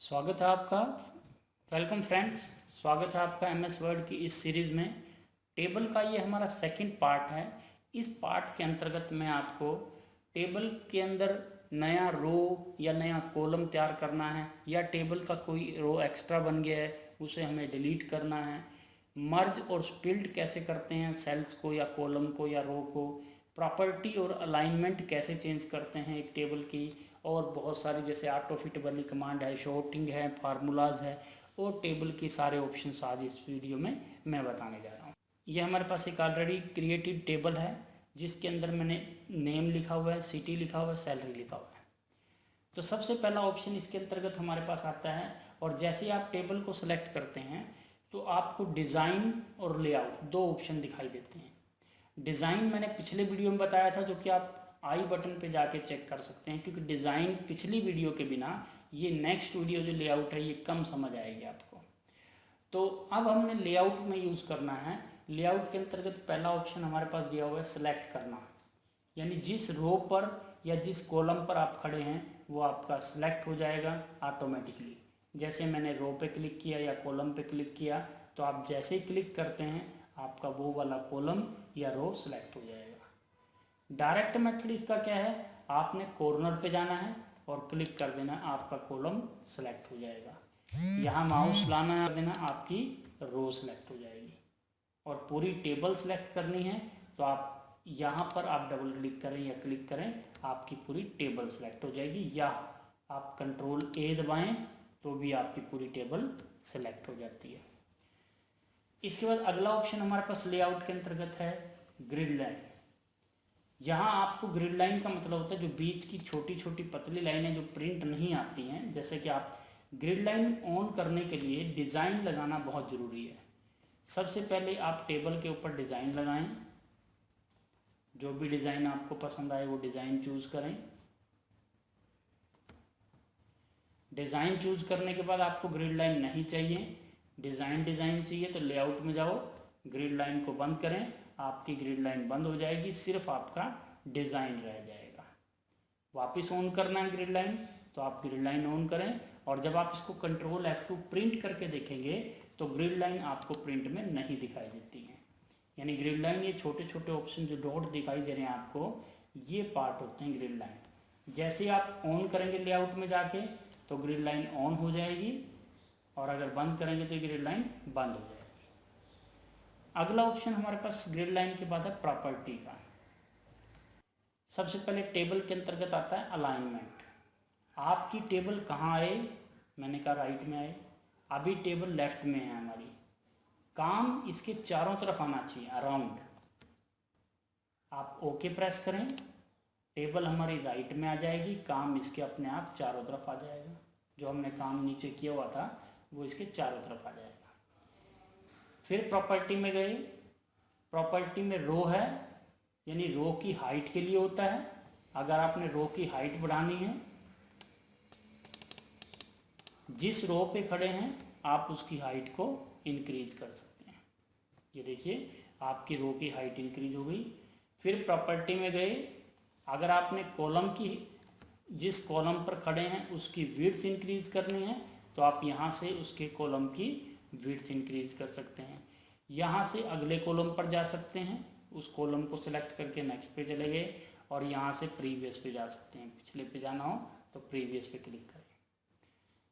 स्वागत है आपका। वेलकम फ्रेंड्स, स्वागत है आपका एमएस वर्ड की इस सीरीज़ में। टेबल का ये हमारा सेकंड पार्ट है। इस पार्ट के अंतर्गत मैं आपको टेबल के अंदर नया रो या नया कॉलम तैयार करना है, या टेबल का कोई रो एक्स्ट्रा बन गया है उसे हमें डिलीट करना है, मर्ज और स्प्लिट कैसे करते हैं सेल्स को या कॉलम को या रो को, प्रॉपर्टी और अलाइनमेंट कैसे चेंज करते हैं एक टेबल की, और बहुत सारी जैसे ऑटो फिट वाली कमांड है, शॉर्टिंग है, फार्मूलाज है, और टेबल के सारे ऑप्शंस आज इस वीडियो में मैं बताने जा रहा हूँ। ये हमारे पास एक ऑलरेडी क्रिएटेड टेबल है जिसके अंदर मैंने नेम लिखा हुआ है, सिटी लिखा हुआ है, सैलरी लिखा हुआ है। तो सबसे पहला ऑप्शन इसके अंतर्गत हमारे पास आता है, और जैसे आप टेबल को सिलेक्ट करते हैं तो आपको डिज़ाइन और लेआउट दो ऑप्शन दिखाई देते हैं। डिज़ाइन मैंने पिछले वीडियो में बताया था, जो कि आप आई बटन पे जाके चेक कर सकते हैं, क्योंकि डिज़ाइन पिछली वीडियो के बिना ये नेक्स्ट वीडियो जो लेआउट है ये कम समझ आएगी आपको। तो अब हमने लेआउट में यूज़ करना है। लेआउट के अंतर्गत पहला ऑप्शन हमारे पास दिया हुआ है सेलेक्ट करना, यानी जिस रो पर या जिस कॉलम पर आप खड़े हैं वो आपका सिलेक्ट हो जाएगा ऑटोमेटिकली। जैसे मैंने रो पे क्लिक किया या कॉलम पे क्लिक किया, तो आप जैसे ही क्लिक करते हैं आपका वो वाला कॉलम या रो सिलेक्ट हो जाएगा। डायरेक्ट मेथड इसका क्या है, आपने कॉर्नर पे जाना है और क्लिक कर देना, आपका कॉलम सेलेक्ट हो जाएगा। यहाँ माउस लाना है, देना, आपकी रो सेलेक्ट हो जाएगी। और पूरी टेबल सेलेक्ट करनी है तो आप यहाँ पर आप डबल क्लिक करें या क्लिक करें, आपकी पूरी टेबल सेलेक्ट हो जाएगी, या आप कंट्रोल ए दबाएं तो भी आपकी पूरी टेबल सेलेक्ट हो जाती है। इसके बाद अगला ऑप्शन हमारे पास लेआउट के अंतर्गत है ग्रिड लाइन। यहाँ आपको ग्रिड लाइन का मतलब होता है जो बीच की छोटी छोटी पतली लाइनें जो प्रिंट नहीं आती हैं। जैसे कि आप ग्रिड लाइन ऑन करने के लिए डिज़ाइन लगाना बहुत ज़रूरी है। सबसे पहले आप टेबल के ऊपर डिज़ाइन लगाएं, जो भी डिज़ाइन आपको पसंद आए वो डिज़ाइन चूज़ करें। डिज़ाइन चूज़ करने के बाद आपको ग्रिड लाइन नहीं चाहिए, डिज़ाइन चाहिए, तो लेआउट में जाओ, ग्रिड लाइन को बंद करें, आपकी ग्रिड लाइन बंद हो जाएगी, सिर्फ आपका डिज़ाइन रह जाएगा। वापस ऑन करना है ग्रिड लाइन, तो आप ग्रिड लाइन ऑन करें, और जब आप इसको कंट्रोल F2 प्रिंट करके देखेंगे तो ग्रिड लाइन आपको प्रिंट में नहीं दिखाई देती है। यानी ग्रिड लाइन, ये छोटे छोटे ऑप्शन जो डॉट दिखाई दे रहे हैं आपको, ये पार्ट होते हैं ग्रिड लाइन। जैसे ही आप ऑन करेंगे लेआउट में जाके तो ग्रिड लाइन ऑन हो जाएगी, और अगर बंद करेंगे तो ग्रिड लाइन बंद हो जाएगी। अगला ऑप्शन हमारे पास ग्रिड लाइन के बाद है प्रॉपर्टी का। सबसे पहले टेबल के अंतर्गत आता है अलाइनमेंट। आपकी टेबल कहाँ आए, मैंने कहा राइट में आए, अभी टेबल लेफ्ट में है हमारी, काम इसके चारों तरफ आना चाहिए, अराउंड। आप ओके प्रेस करें, टेबल हमारी राइट में आ जाएगी, काम इसके अपने आप चारों तरफ आ जाएगा। जो हमने काम नीचे किया हुआ था वो इसके चारों तरफ आ जाएगा। फिर प्रॉपर्टी में गए, प्रॉपर्टी में रो है, यानी रो की हाइट के लिए होता है। अगर आपने रो की हाइट बढ़ानी है, जिस रो पे खड़े हैं आप उसकी हाइट को इंक्रीज कर सकते हैं। ये देखिए आपकी रो की हाइट इंक्रीज हो गई। फिर प्रॉपर्टी में गए, अगर आपने कॉलम की, जिस कॉलम पर खड़े हैं उसकी विड्थ इंक्रीज करनी है तो आप यहाँ से उसके कॉलम की विड्थ इंक्रीज कर सकते हैं। यहाँ से अगले कॉलम पर जा सकते हैं, उस कॉलम को सिलेक्ट करके नेक्स्ट पे चले गए, और यहाँ से प्रीवियस पे जा सकते हैं। पिछले पे जाना हो तो प्रीवियस पे क्लिक करें।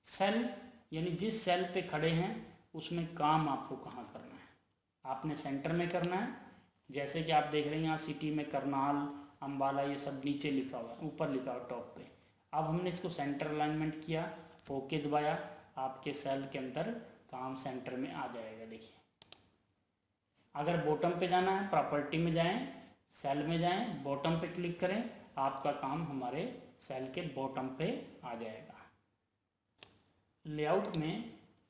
सेल, यानी जिस सेल पे खड़े हैं उसमें काम आपको कहाँ करना है, आपने सेंटर में करना है। जैसे कि आप देख रहे हैं यहाँ सिटी में करनाल, अम्बाला, ये सब नीचे लिखा हुआ है, ऊपर लिखा हुआ टॉप पे। अब हमने इसको सेंटर अलाइनमेंट किया, ओके दबाया, आपके सेल के अंदर काम सेंटर में आ जाएगा। देखिए, अगर बॉटम पे जाना है प्रॉपर्टी में जाएं, सेल में जाएं, बॉटम पे क्लिक करें, आपका काम हमारे सेल के बॉटम पे आ जाएगा। लेआउट में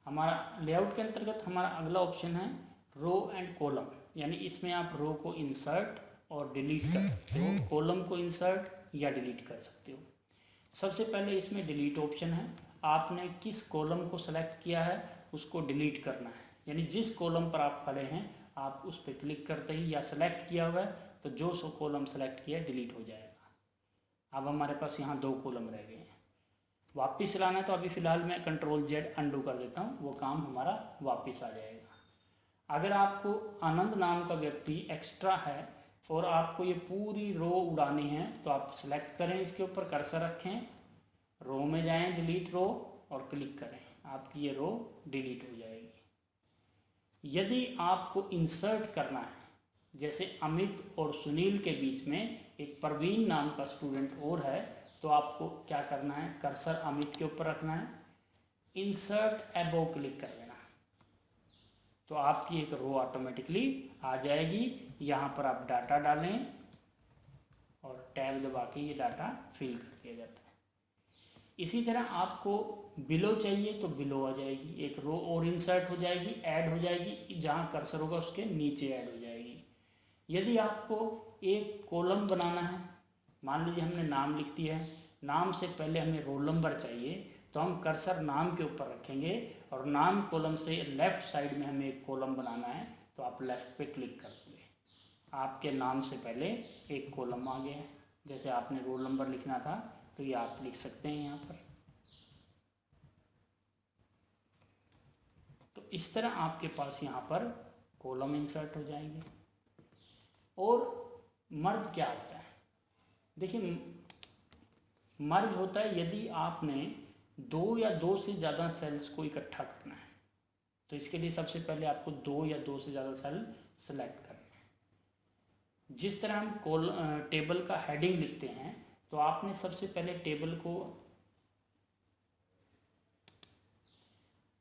हमारा, लेआउट के अंतर्गत हमारा अगला ऑप्शन है रो एंड कॉलम, यानी इसमें आप रो को इंसर्ट और डिलीट कर सकते हो, कॉलम को इंसर्ट या डिलीट कर सकते हो। सबसे पहले इसमें डिलीट ऑप्शन है, आपने किस कॉलम को सेलेक्ट किया है उसको डिलीट करना है। यानी जिस कॉलम पर आप खड़े हैं आप उस पर क्लिक करते ही, या सेलेक्ट किया हुआ है तो जो सो कॉलम सेलेक्ट किया डिलीट हो जाएगा। अब हमारे पास यहाँ दो कॉलम रह गए हैं। वापस लाना है तो अभी फ़िलहाल मैं कंट्रोल जेड अंडू कर देता हूँ, वो काम हमारा वापस आ जाएगा। अगर आपको आनंद नाम का व्यक्ति एक्स्ट्रा है और आपको ये पूरी रो उड़ानी है तो आप सेलेक्ट करें, इसके ऊपर कर्सर रखें, रो में जाएं, डिलीट रो और क्लिक करें, आपकी ये रो डिलीट हो जाएगी। यदि आपको इंसर्ट करना है, जैसे अमित और सुनील के बीच में एक प्रवीण नाम का स्टूडेंट और है, तो आपको क्या करना है, कर्सर अमित के ऊपर रखना है, इंसर्ट एबोव क्लिक कर लेना, तो आपकी एक रो ऑटोमेटिकली आ जाएगी। यहाँ पर आप डाटा डालें और टैब दबा के ये डाटा फिल कर दिया जाता है। इसी तरह आपको बिलो चाहिए तो बिलो आ जाएगी, एक रो और इंसर्ट हो जाएगी, ऐड हो जाएगी, जहाँ कर्सर होगा उसके नीचे ऐड हो जाएगी। यदि आपको एक कॉलम बनाना है, मान लीजिए हमने नाम लिख दिया है, नाम से पहले हमें रोल नंबर चाहिए, तो हम कर्सर नाम के ऊपर रखेंगे और नाम कॉलम से लेफ़्ट साइड में हमें एक कॉलम बनाना है, तो आप लेफ़्ट पे क्लिक कर दोगे, आपके नाम से पहले एक कॉलम आ गया। जैसे आपने रोल नंबर लिखना था तो ये आप लिख सकते हैं यहाँ पर। तो इस तरह आपके पास यहाँ पर कॉलम इंसर्ट हो जाएंगे। और मर्ज क्या होता है, देखिए मर्ज होता है यदि आपने दो या दो से ज़्यादा सेल्स को इकट्ठा करना है, तो इसके लिए सबसे पहले आपको दो या दो से ज़्यादा सेल सेलेक्ट करना है। जिस तरह हम टेबल का हेडिंग लिखते हैं, तो आपने सबसे पहले टेबल को,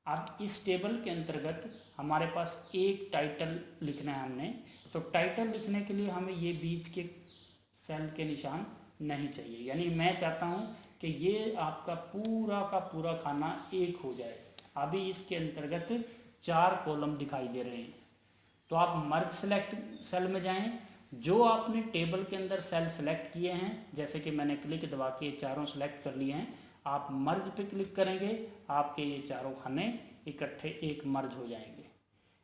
अब इस टेबल के अंतर्गत हमारे पास एक टाइटल लिखना है हमने, तो टाइटल लिखने के लिए हमें ये बीच के सेल के निशान नहीं चाहिए, यानी मैं चाहता हूँ कि ये आपका पूरा का पूरा खाना एक हो जाए। अभी इसके अंतर्गत 4 कॉलम दिखाई दे रहे हैं, तो आप मर्ज सेलेक्ट सेल में जाएं, जो आपने टेबल के अंदर सेल सेलेक्ट किए हैं, जैसे कि मैंने क्लिक दबा के चारों सेलेक्ट कर लिए हैं, आप मर्ज पे क्लिक करेंगे, आपके ये चारों खाने इकट्ठे एक मर्ज हो जाएंगे।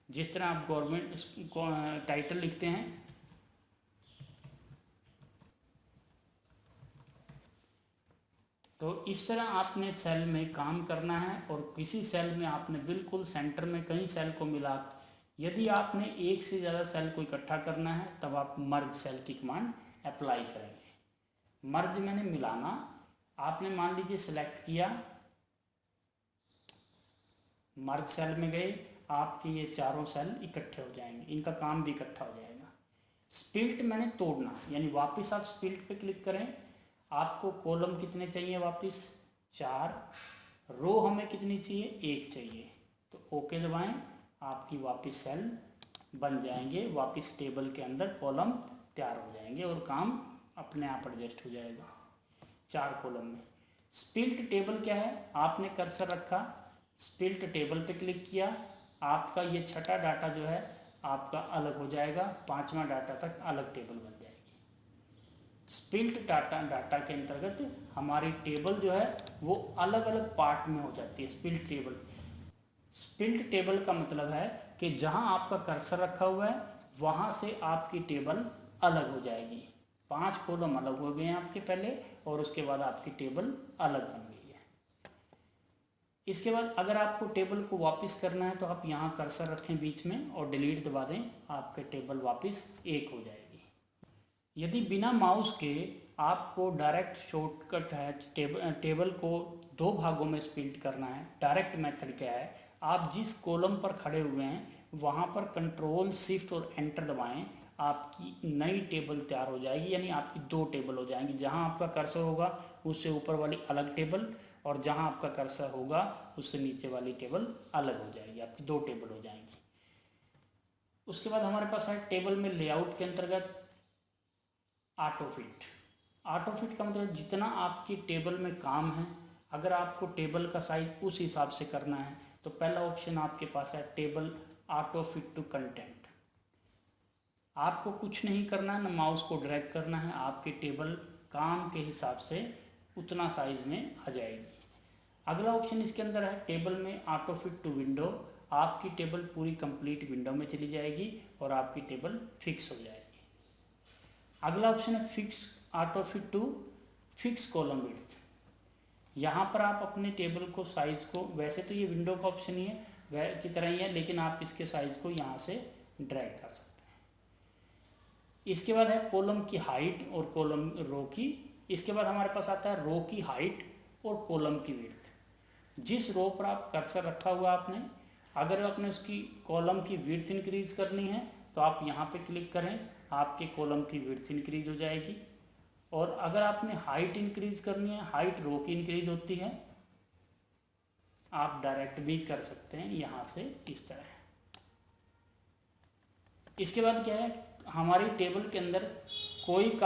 जिस तरह आप गवर्नमेंट टाइटल लिखते हैं, तो इस तरह आपने सेल में काम करना है। और किसी सेल में आपने बिल्कुल सेंटर में कई सेल को मिला, यदि आपने एक से ज़्यादा सेल को इकट्ठा करना है तब आप मर्ज सेल की कमांड अप्लाई करेंगे। मर्ज मैंने मिलाना, आपने मान लीजिए सेलेक्ट किया, मर्ज सेल में गए, आपके ये चारों सेल इकट्ठे हो जाएंगे, इनका काम भी इकट्ठा हो जाएगा। स्प्लिट मैंने तोड़ना, यानी वापस आप स्प्लिट पे क्लिक करें, आपको कॉलम कितने चाहिए, वापस 4, रो हमें कितनी चाहिए, 1 चाहिए, तो ओके दबाएं, आपकी वापस सेल बन जाएंगे, वापस टेबल के अंदर कॉलम तैयार हो जाएंगे और काम अपने आप एडजस्ट हो जाएगा 4 कॉलम में। स्प्लिट टेबल क्या है, आपने कर्सर रखा, स्प्लिट टेबल पे क्लिक किया, आपका ये छठा डाटा जो है आपका अलग हो जाएगा, 5वां डाटा तक अलग टेबल बन जाएगी। स्प्लिट डाटा के अंतर्गत हमारी टेबल जो है वो अलग अलग पार्ट में हो जाती है। स्प्लिट टेबल का मतलब है कि जहां आपका कर्सर रखा हुआ है वहां से आपकी टेबल अलग हो जाएगी। 5 कॉलम अलग हो गए हैं आपके पहले, और उसके बाद आपकी टेबल अलग बन गई है। इसके बाद अगर आपको टेबल को वापस करना है तो आप यहाँ कर्सर रखें बीच में और डिलीट दबा दें, आपके टेबल वापस एक हो जाएगी। यदि बिना माउस के आपको डायरेक्ट शॉर्टकट है, टेबल को 2 भागों में स्प्लिट करना है, डायरेक्ट मेथड क्या है, आप जिस कॉलम पर खड़े हुए हैं वहाँ पर कंट्रोल शिफ्ट और एंटर दबाएं, आपकी नई टेबल तैयार हो जाएगी, यानी आपकी 2 टेबल हो जाएंगी। जहाँ आपका कर्सर होगा उससे ऊपर वाली अलग टेबल, और जहाँ आपका कर्सर होगा उससे नीचे वाली टेबल अलग हो जाएगी, आपकी 2 टेबल हो जाएंगी। उसके बाद हमारे पास है टेबल में लेआउट के अंतर्गत ऑटोफिट। ऑटोफिट का मतलब जितना आपकी टेबल में काम है, अगर आपको टेबल का साइज उस हिसाब से करना है तो पहला ऑप्शन आपके पास है टेबल ऑटोफिट टू कंटेंट। आपको कुछ नहीं करना है, ना माउस को ड्रैग करना है, आपकी टेबल काम के हिसाब से उतना साइज में आ जाएगी। अगला ऑप्शन इसके अंदर है टेबल में ऑटोफिट टू विंडो। आपकी टेबल पूरी कंप्लीट विंडो में चली जाएगी और आपकी टेबल फिक्स हो जाएगी। अगला ऑप्शन है fix autofit to fix column width. यहाँ पर आप अपने टेबल को साइज़ को, वैसे तो ये विंडो का ऑप्शन ही है वह की तरह ही है, लेकिन आप इसके साइज़ को यहाँ से ड्रैग कर सकते हैं। इसके बाद है कॉलम की हाइट और कॉलम रो की। इसके बाद हमारे पास आता है रो की हाइट और कॉलम की विड्थ। जिस रो पर आप कर्सर रखा हुआ आपने, अगर आपने उसकी कॉलम की विड्थ इंक्रीज करनी है तो आप यहाँ पे क्लिक करें, आपके कॉलम की विड्थ इंक्रीज हो जाएगी। और अगर आपने हाइट इंक्रीज करनी है, हाइट रो की इंक्रीज होती है, आप डायरेक्ट भी कर सकते हैं यहाँ से इस तरह। इसके बाद क्या है, हमारी टेबल के अंदर कोई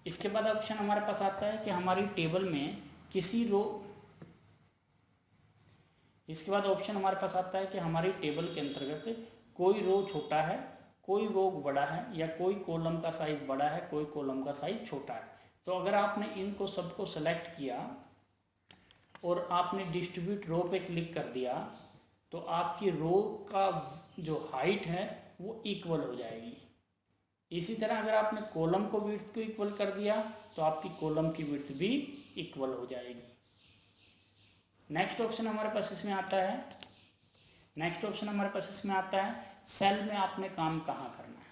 इसके बाद ऑप्शन हमारे पास आता है कि हमारी टेबल में किसी रो, इसके बाद ऑप्शन हमारे पास आता है कि हमारी टेबल के अंतर्गत कोई रो छोटा है, कोई रो बड़ा है, या कोई कॉलम का साइज बड़ा है, कोई कॉलम का साइज छोटा है। तो अगर आपने इनको सबको सेलेक्ट किया और आपने डिस्ट्रीब्यूट रो पे क्लिक कर दिया तो आपकी रो का जो हाइट है वो इक्वल हो जाएगी। इसी तरह अगर आपने कॉलम को विड्थ को इक्वल कर दिया तो आपकी कॉलम की विड्थ भी इक्वल हो जाएगी। नेक्स्ट ऑप्शन हमारे पास इसमें आता है, सेल में आपने काम कहाँ करना है।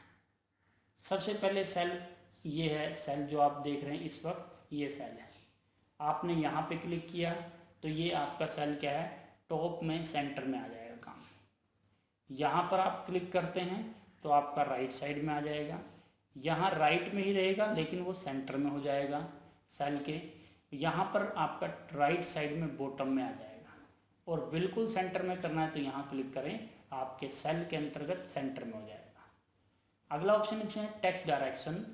सबसे पहले सेल ये है, सेल जो आप देख रहे हैं इस वक्त ये सेल है। आपने यहाँ पे क्लिक किया तो ये आपका सेल क्या है, टॉप में सेंटर में आ जाएगा काम। यहाँ पर आप क्लिक करते हैं तो आपका राइट साइड में आ जाएगा। यहाँ राइट में ही रहेगा लेकिन वो सेंटर में हो जाएगा सेल के। यहाँ पर आपका राइट साइड में बॉटम में आ जाएगा। और बिल्कुल सेंटर में करना है तो यहाँ क्लिक करें, आपके सेल के अंतर्गत सेंटर में हो जाएगा। अगला ऑप्शन है टेक्स्ट डायरेक्शन।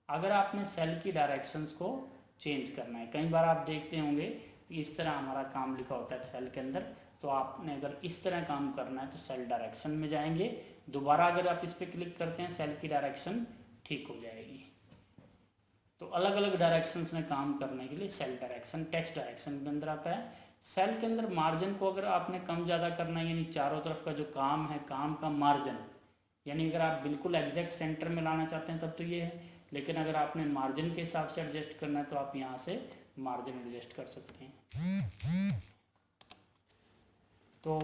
अगर आपने सेल की डायरेक्शंस को चेंज करना है, कई बार आप देखते होंगे कि इस तरह हमारा काम लिखा होता है सेल के अंदर, तो आपने अगर इस तरह काम करना है तो सेल डायरेक्शन में जाएंगे। दोबारा अगर आप इस पर क्लिक करते हैं सेल की डायरेक्शन ठीक हो जाएगी। तो अलग अलग डायरेक्शंस में काम करने के लिए सेल डायरेक्शन टेक्स्ट डायरेक्शन के अंदर आता है। सेल के अंदर मार्जिन को अगर आपने कम ज़्यादा करना है, यानी चारों तरफ का जो काम है, काम का मार्जिन, यानी अगर आप बिल्कुल एग्जैक्ट सेंटर में लाना चाहते हैं तब तो ये है, लेकिन अगर आपने मार्जिन के हिसाब से एडजस्ट करना है तो आप यहाँ से मार्जिन एडजस्ट कर सकते हैं। तो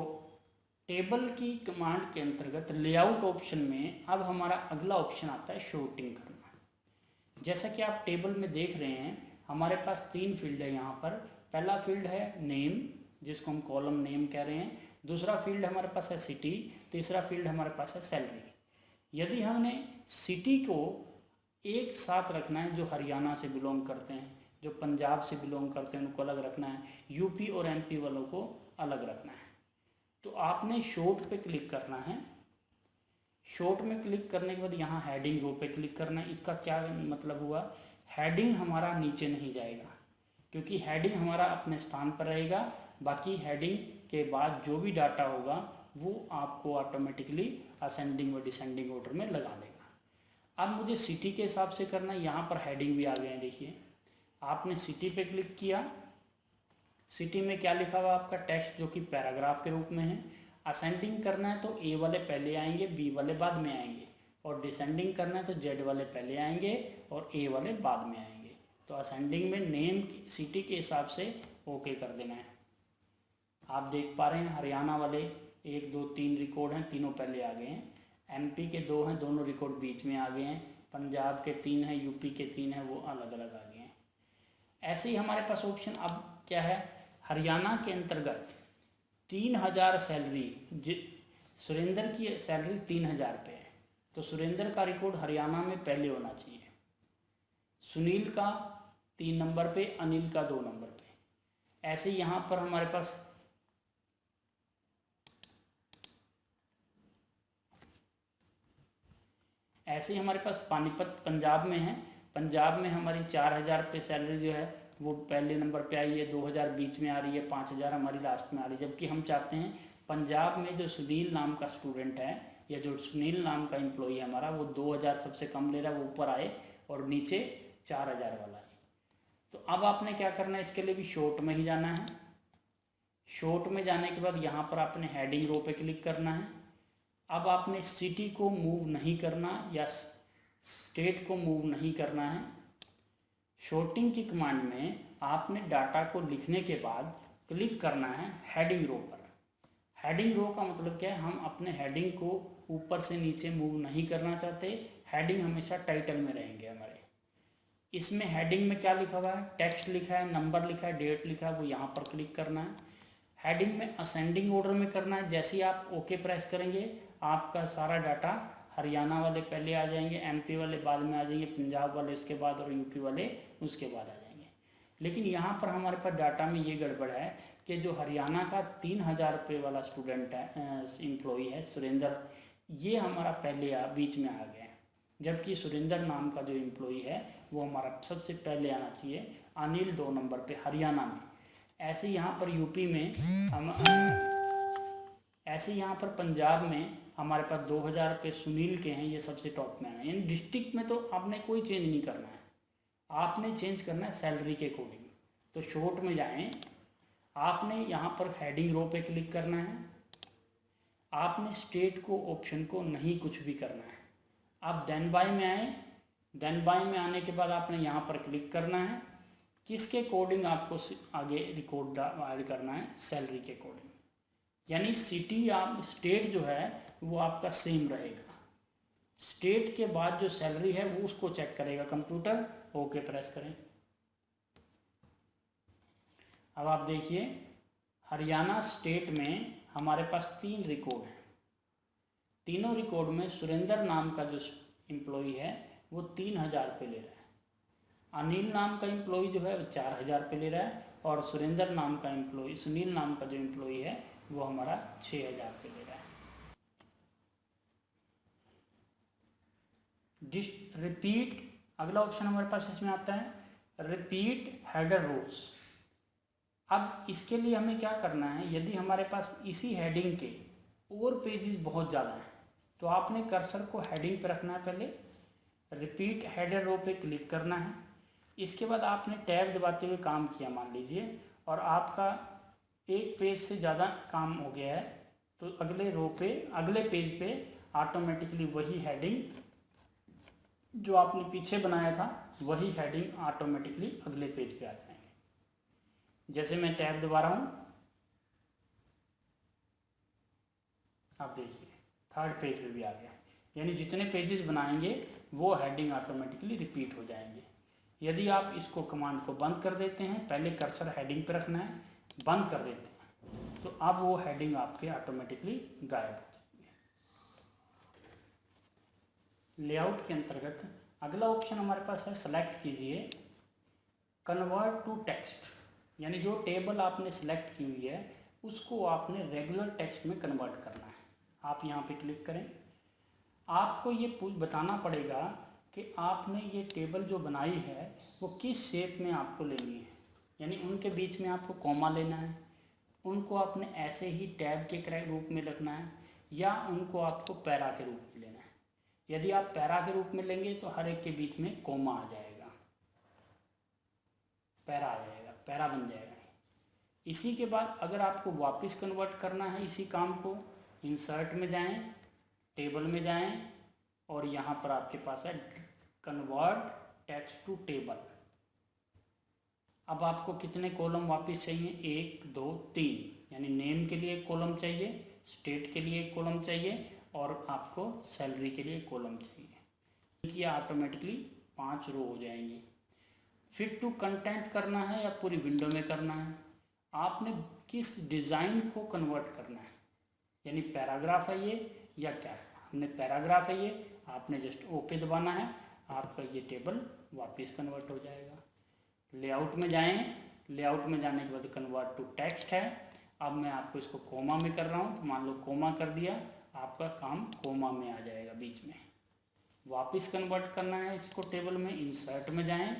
टेबल की कमांड के अंतर्गत लेआउट ऑप्शन में अब हमारा अगला ऑप्शन आता है शॉर्टिंग करना। जैसा कि आप टेबल में देख रहे हैं हमारे पास 3 फील्ड है यहाँ पर। पहला फील्ड है नेम, जिसको हम कॉलम नेम कह रहे हैं। दूसरा फील्ड हमारे पास है सिटी। तीसरा फील्ड हमारे पास है सैलरी। यदि हमने सिटी को एक साथ रखना है, जो हरियाणा से बिलोंग करते हैं, जो पंजाब से बिलोंग करते हैं उनको अलग रखना है, यूपी और एमपी वालों को अलग रखना है, तो आपने शॉर्ट पे क्लिक करना है। शॉर्ट में क्लिक करने के बाद यहाँ हेडिंग रो पे क्लिक करना है। इसका क्या मतलब हुआ, हेडिंग हमारा नीचे नहीं जाएगा क्योंकि हेडिंग हमारा अपने स्थान पर रहेगा। बाकी हेडिंग के बाद जो भी डाटा होगा वो आपको ऑटोमेटिकली असेंडिंग व डिसेंडिंग ऑर्डर में लगा देगा। अब मुझे सिटी के हिसाब से करना है। यहाँ पर हेडिंग भी आ गए हैं, देखिए आपने सिटी पे क्लिक किया। सिटी में क्या लिखा हुआ आपका टेक्स्ट, जो कि पैराग्राफ के रूप में है। असेंडिंग करना है तो ए वाले पहले आएंगे, बी वाले बाद में आएंगे, और डिसेंडिंग करना है तो जेड वाले पहले आएंगे और ए वाले बाद में आएंगे। तो असेंडिंग में नेम सिटी के हिसाब से ओके कर देना है। आप देख पा रहे हैं हरियाणा वाले 1 2 3 रिकॉर्ड हैं, तीनों पहले आ गए हैं। एमपी के 2 हैं, दोनों रिकॉर्ड बीच में आ गए हैं। पंजाब के 3 हैं, यूपी के 3 हैं, वो अलग अलग आ गए हैं। ऐसे ही हमारे पास ऑप्शन अब क्या है, हरियाणा के अंतर्गत 3000 सैलरी, सुरेंद्र की सैलरी 3000 पे है, तो सुरेंद्र का रिकॉर्ड हरियाणा में पहले होना चाहिए। सुनील का 3 नंबर पे, अनिल का 2 नंबर पे। ऐसे यहाँ पर हमारे पास पानीपत पंजाब में है। पंजाब में हमारी 4000 पे सैलरी जो है वो पहले नंबर पे आई है, 2000 बीच में आ रही है, 5000 हमारी लास्ट में आ रही है। जबकि हम चाहते हैं पंजाब में जो सुनील नाम का स्टूडेंट है या जो सुनील नाम का एम्प्लॉई है हमारा, वो 2000 सबसे कम ले रहा है, वो ऊपर आए और नीचे 4000 वाला है। तो अब आपने क्या करना है, इसके लिए भी शॉर्ट में ही जाना है। शॉर्ट में जाने के बाद यहाँ पर आपने हेडिंग रो पे क्लिक करना है। अब आपने सिटी को मूव नहीं करना या स्टेट को मूव नहीं करना है। शॉर्टिंग की कमांड में आपने डाटा को लिखने के बाद क्लिक करना है हेडिंग रो पर। हेडिंग रो का मतलब क्या है, हम अपने हेडिंग को ऊपर से नीचे मूव नहीं करना चाहते। हेडिंग हमेशा टाइटल में रहेंगे हमारे। इसमें हेडिंग में क्या लिखा हुआ है, टेक्स्ट लिखा है, नंबर लिखा है, डेट लिखा है, वो यहाँ पर क्लिक करना है। हेडिंग में असेंडिंग ऑर्डर में करना है। जैसे ही आप ओके प्रेस करेंगे आपका सारा डाटा, हरियाणा वाले पहले आ जाएंगे, एमपी वाले बाद में आ जाएंगे, पंजाब वाले उसके बाद और यूपी वाले उसके बाद आ जाएंगे। लेकिन यहाँ पर हमारे पास डाटा में ये गड़बड़ है कि जो हरियाणा का 3,000 रुपये वाला स्टूडेंट है, एम्प्लॉई है सुरेंद्र, ये हमारा पहले बीच में आ गया है। जबकि सुरेंद्र नाम का जो एम्प्लॉई है वो हमारा सबसे पहले आना चाहिए, अनिल 2 नंबर पे हरियाणा में। ऐसे यहाँ पर यूपी में हम ऐसे यहाँ पर पंजाब में हमारे पास 2,000 रुपये सुनील के हैं, ये सबसे टॉप में है। यानी डिस्ट्रिक्ट में तो आपने कोई चेंज नहीं करना है, आपने चेंज करना है सैलरी के अकॉर्डिंग। तो शॉर्ट में जाएं, आपने यहाँ पर हेडिंग रो पे क्लिक करना है। आपने स्टेट को ऑप्शन को नहीं कुछ भी करना है। आप देन बाय में आए, देन बाय में आने के बाद आपने यहाँ पर क्लिक करना है। किसके अकॉर्डिंग आपको आगे रिकॉर्ड ऐड करना है, सैलरी के अकॉर्डिंग। यानी सिटी आप स्टेट जो है वो आपका सेम रहेगा। स्टेट के बाद जो सैलरी है वो उसको चेक करेगा कंप्यूटर। ओके प्रेस करें। अब आप देखिए हरियाणा स्टेट में हमारे पास 3 रिकॉर्ड हैं। तीनों रिकॉर्ड में सुरेंद्र नाम का जो एम्प्लॉई है वो 3,000 रुपये ले रहा है। अनिल नाम का एम्प्लॉई जो है वो 4,000 रुपये ले रहा है। और सुरेंद्र नाम का एम्प्लॉई, सुनील नाम का जो एम्प्लॉई है वो हमारा 6,000 रुपये ले रहा है। रिपीट, अगला ऑप्शन हमारे पास इसमें आता है रिपीट हेडर रोज। अब इसके लिए हमें क्या करना है, यदि हमारे पास इसी हेडिंग के और पेजेस बहुत ज़्यादा हैं तो आपने कर्सर को हेडिंग पे रखना है। पहले रिपीट हेडर रो पे क्लिक करना है। इसके बाद आपने टैब दबाते हुए काम किया मान लीजिए, और आपका एक पेज से ज़्यादा काम हो गया है, तो अगले रो पे, अगले पेज पे ऑटोमेटिकली वही हेडिंग जो आपने पीछे बनाया था वही हेडिंग ऑटोमेटिकली अगले पेज पे आ जाएंगे। जैसे मैं टैब दबा रहा हूँ, आप देखिए 3rd पेज पे भी आ गया। यानी जितने पेजेस बनाएंगे वो हेडिंग ऑटोमेटिकली रिपीट हो जाएंगे। यदि आप इसको कमांड को बंद कर देते हैं, पहले कर्सर हेडिंग पे रखना है, बंद कर देते हैं, तो अब वो हेडिंग आपके ऑटोमेटिकली गायब हो जाएंगे। लेआउट के अंतर्गत अगला ऑप्शन हमारे पास है, सेलेक्ट कीजिए कन्वर्ट टू टेक्स्ट। यानी जो टेबल आपने सेलेक्ट की हुई है उसको आपने रेगुलर टेक्स्ट में कन्वर्ट करना है। आप यहाँ पे क्लिक करें। आपको ये बताना पड़ेगा कि आपने ये टेबल जो बनाई है वो किस शेप में आपको लेनी है। यानी उनके बीच में आपको कॉमा लेना है, उनको आपने ऐसे ही टैब के रूप में रखना है, या उनको आपको पैरा के रूप में लेना है। यदि आप पैरा के रूप में लेंगे तो हर एक के बीच में कॉमा आ जाएगा, पैरा आ जाएगा, पैरा बन जाएगा। इसी के बाद अगर आपको वापस कन्वर्ट करना है इसी काम को, इंसर्ट में जाएं, टेबल में जाएं, और यहाँ पर आपके पास है कन्वर्ट टेक्स्ट टू टेबल। अब आपको कितने कॉलम वापस चाहिए, 1 2 3। यानी नेम के लिए एक कॉलम चाहिए, स्टेट के लिए एक कॉलम चाहिए, और आपको सैलरी के लिए एक कॉलम चाहिए। ये ऑटोमेटिकली 5 रो हो जाएंगी। फिट टू कंटेंट करना है या पूरी विंडो में करना है, आपने किस डिज़ाइन को कन्वर्ट करना है, यानी पैराग्राफ है ये या क्या है। हमने पैराग्राफ है ये, आपने जस्ट ओके दबाना है, आपका ये टेबल वापस कन्वर्ट हो जाएगा। लेआउट में जाएं, लेआउट में जाने के बाद कन्वर्ट टू टेक्स्ट है। अब मैं आपको इसको कोमा में कर रहा हूँ, तो मान लो कोमा कर दिया, आपका काम कोमा में आ जाएगा बीच में। वापस कन्वर्ट करना है इसको टेबल में, इंसर्ट में जाएं,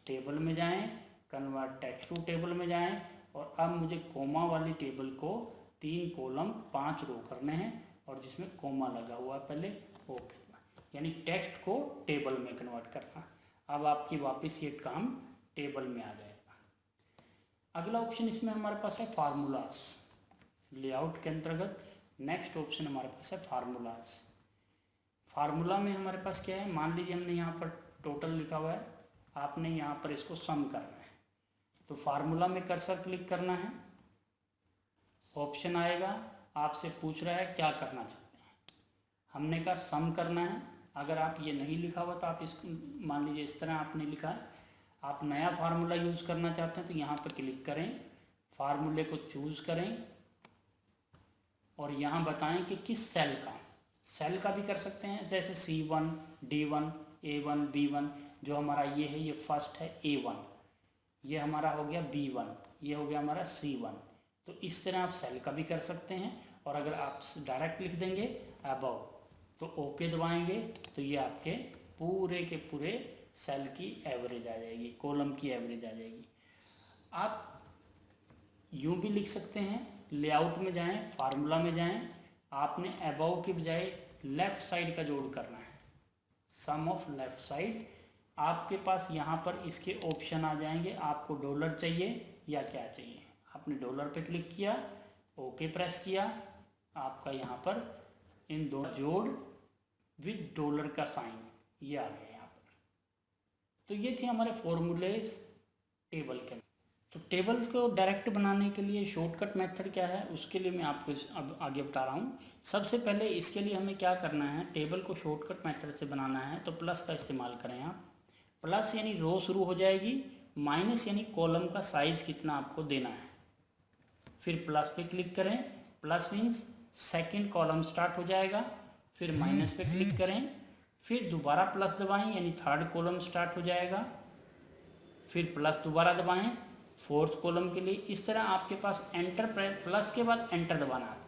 टेबल में जाएं, कन्वर्ट टेक्स्ट टू टेबल में जाएं, और अब मुझे कोमा वाली टेबल को 3 कॉलम 5 रो करने हैं, और जिसमें कोमा लगा हुआ है पहले, ओके। यानी टेक्स्ट को टेबल में कन्वर्ट करना। अब आपकी वापस ये काम टेबल में आ जाएगा। अगला ऑप्शन इसमें हमारे पास है फार्मूलास। लेआउट के अंतर्गत नेक्स्ट ऑप्शन हमारे पास है फार्मूलास। फार्मूला में हमारे पास क्या है, मान लीजिए हमने यहाँ पर टोटल लिखा हुआ है, आपने यहाँ पर इसको सम करना है। तो फार्मूला में कर्सर क्लिक करना है, ऑप्शन आएगा, आपसे पूछ रहा है क्या करना चाहते हैं। हमने कहा सम करना है। अगर आप ये नहीं लिखा हुआ तो आप इसको मान लीजिए इस तरह आपने लिखा है, आप नया फार्मूला यूज़ करना चाहते हैं तो यहाँ पर क्लिक करें, फार्मूले को चूज़ करें और यहाँ बताएं कि किस सेल का भी कर सकते हैं, जैसे C1, D1, A1, B1। जो हमारा ये है, ये फर्स्ट है A1, ये हमारा हो गया B1, ये हो गया हमारा C1। तो इस तरह आप सेल का भी कर सकते हैं। और अगर आप डायरेक्ट लिख देंगे अबव तो ओके दबाएंगे तो ये आपके पूरे के पूरे सेल की एवरेज आ जाएगी, कॉलम की एवरेज आ जाएगी। आप यूँ भी लिख सकते हैं, लेआउट में जाएं, फार्मूला में जाएं, आपने अबव की बजाय लेफ़्ट साइड का जोड़ करना है, सम ऑफ लेफ़्ट साइड। आपके पास यहाँ पर इसके ऑप्शन आ जाएंगे, आपको डॉलर चाहिए या क्या चाहिए। आपने डॉलर पे क्लिक किया, ओके प्रेस किया, आपका यहाँ पर इन दो जोड़ विद डॉलर का साइन ये आ गया यहाँ पर। तो ये थे हमारे फॉर्मूलेज टेबल के। तो टेबल को डायरेक्ट बनाने के लिए शॉर्टकट मेथड क्या है, उसके लिए मैं आपको अब आगे बता रहा हूँ। सबसे पहले इसके लिए हमें क्या करना है, टेबल को शॉर्टकट मेथड से बनाना है तो प्लस का इस्तेमाल करें आप। प्लस यानी रो शुरू हो जाएगी, माइनस यानी कॉलम का साइज़ कितना आपको देना है। फिर प्लस पे क्लिक करें, plus means second column start हो जाएगा। फिर माइनस पे क्लिक करें, फिर दोबारा प्लस दबाएं यानी थर्ड कॉलम स्टार्ट हो जाएगा। फिर प्लस दोबारा दबाएं फोर्थ कॉलम के लिए। इस तरह आपके पास एंटर प्लस के बाद एंटर दबाना है।